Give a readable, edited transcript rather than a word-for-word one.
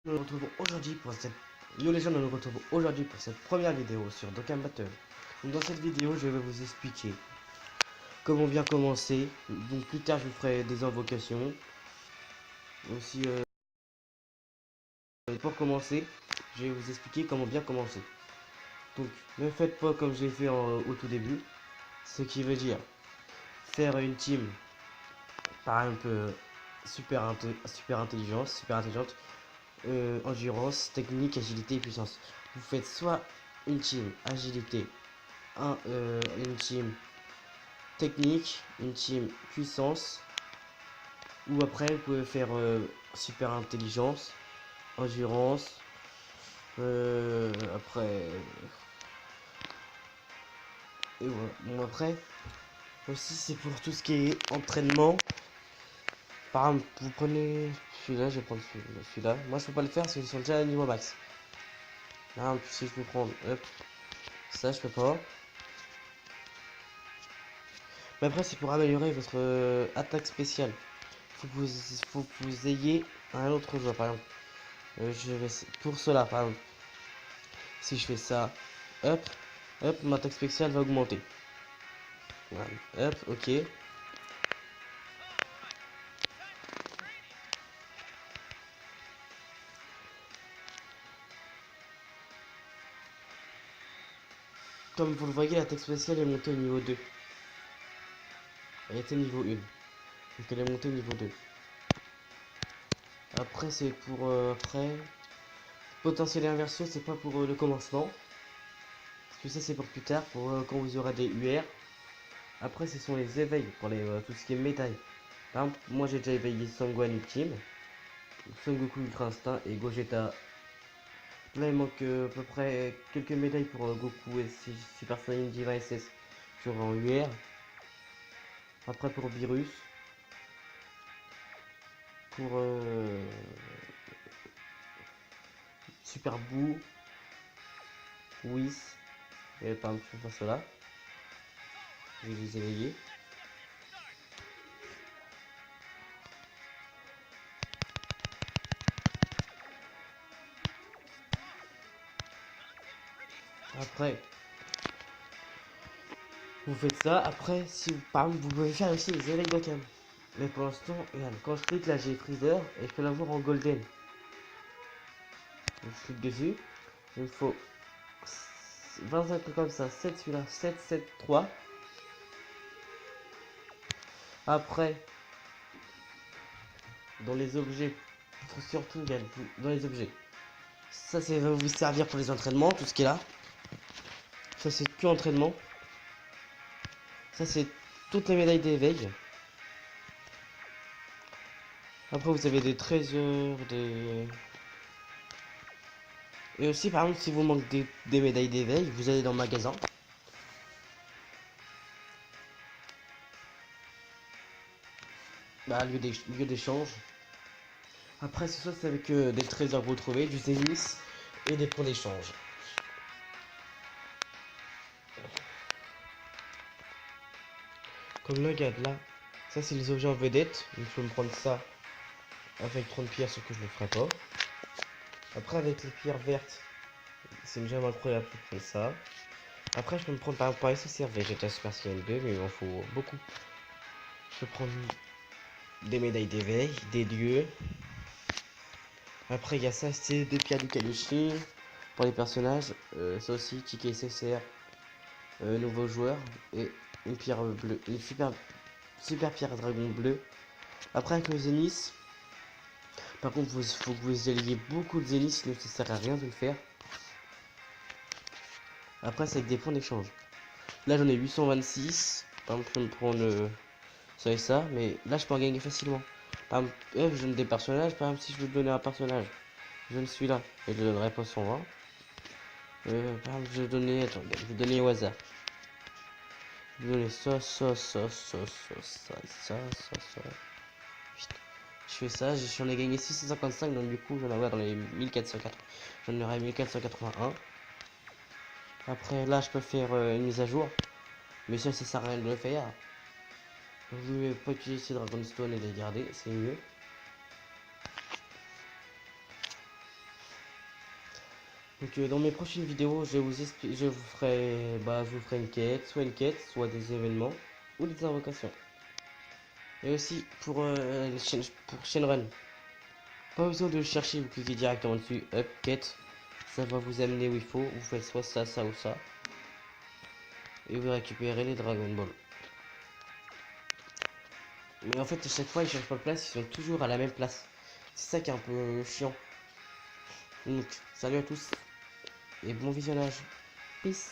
Nous nous retrouvons aujourd'hui pour cette... Yo les gens, nous nous retrouvons aujourd'hui pour cette première vidéo sur Dokkan Battle. Donc dans cette vidéo, je vais vous expliquer comment bien commencer. Donc plus tard, je vous ferai des invocations. Aussi, pour commencer, je vais vous expliquer comment bien commencer. Donc ne faites pas comme j'ai fait au tout début. Ce qui veut dire faire une team, par exemple, super intelligente, endurance, technique, agilité et puissance. Vous faites soit une team agilité, une team technique, une team puissance, ou après vous pouvez faire super intelligence, endurance, après et voilà. Bon après aussi c'est pour tout ce qui est entraînement. Par exemple, vous prenez celui-là, je vais prendre celui-là. Moi je peux pas le faire parce qu'ils sont déjà à niveau max. Là, si je peux prendre, hop, ça je peux pas. Mais après, c'est pour améliorer votre attaque spéciale. Faut que vous ayez un autre joueur. Par exemple, pour cela, par exemple, si je fais ça, hop, hop, ma attaque spéciale va augmenter. Voilà, hop, ok. Comme vous le voyez, l'attaque spéciale est montée au niveau 2. Elle était niveau 1. Donc elle est montée au niveau 2. Après, c'est pour après. Potentiel et inversion, c'est pas pour le commencement. Parce que ça, c'est pour plus tard, pour quand vous aurez des UR. Après, ce sont les éveils pour tout ce qui est médaille. Par exemple, moi j'ai déjà éveillé Sangwan Ultime, Son Goku Ultra Instinct et Gogeta. Là, il manque à peu près quelques médailles pour Goku et Super Saiyan Diva SS sur en UR. Après, pour Virus, pour Super Boo, Whis, et par exemple, je vais faire cela. Je vais les éveiller. Après, vous faites ça. Après, si vous, par exemple, vous pouvez faire aussi les éveils Dokkan. Mais pour l'instant, regarde, quand je clique là, j'ai Freezer et je peux l'avoir en Golden. Je clique dessus. Il me faut 25 trucs comme ça. 7 celui-là. 7, 7, 3. Après, dans les objets, il faut surtout dans les objets. Ça, c'est va vous servir pour les entraînements, tout ce qui est là. Ça, c'est que entraînement. Ça, c'est toutes les médailles d'éveil. Après, vous avez des trésors, des... Et aussi, par exemple, si vous manquez des médailles d'éveil, vous allez dans le magasin. Bah, lieu d'échange. Après, c'est soit c'est avec des trésors que vous trouvez, du Zénis et des points d'échange. Comme le gars là, ça c'est les objets en vedette. Il faut me prendre ça avec 30 pierres, ce que je ne ferai pas. Après, avec les pierres vertes, c'est déjà incroyable pour prendre ça. Après, je peux me prendre par exemple par ici, c'est Vegeta Super Saiyan 2, mais il m'en faut beaucoup. Je peux prendre des médailles d'éveil, des lieux. Après, il y a ça, c'est des pierres du Kaioshin pour les personnages. Ça aussi, ticket SSR, nouveau joueur. Et une pierre bleue, une super pierre dragon bleu. Après, avec le Zénith, par contre, il faut que vous ayez beaucoup de Zénith, sinon ça sert à rien de le faire. Après, c'est avec des points d'échange. Là, j'en ai 826. Par exemple, je peux me prendre ça et ça, mais là, je peux en gagner facilement. Par exemple, je donne des personnages. Par exemple, si je veux donner un personnage, je donne celui-là, et je ne donnerai pas 120. Par exemple, je vais donner, attends, je vais donner au hasard. Je vais donner ça. Je fais ça, j'en ai gagné 655, donc du coup, j'en aurai dans les 1404. J'en aurai 1481. Après, là, je peux faire une mise à jour. Mais ça sert à rien de le faire. Je ne vais pas utiliser Dragonstone et les garder, c'est mieux. Donc dans mes prochaines vidéos, je vous ferai une quête, soit des événements ou des invocations. Et aussi pour Shenron, pas besoin de le chercher, vous cliquez directement dessus, up, quête, ça va vous amener où il faut, vous faites soit ça, ça ou ça, et vous récupérez les Dragon Ball. Mais en fait, à chaque fois, ils changent pas de place, ils sont toujours à la même place. C'est ça qui est un peu chiant. Donc, salut à tous et bon visionnage. Peace.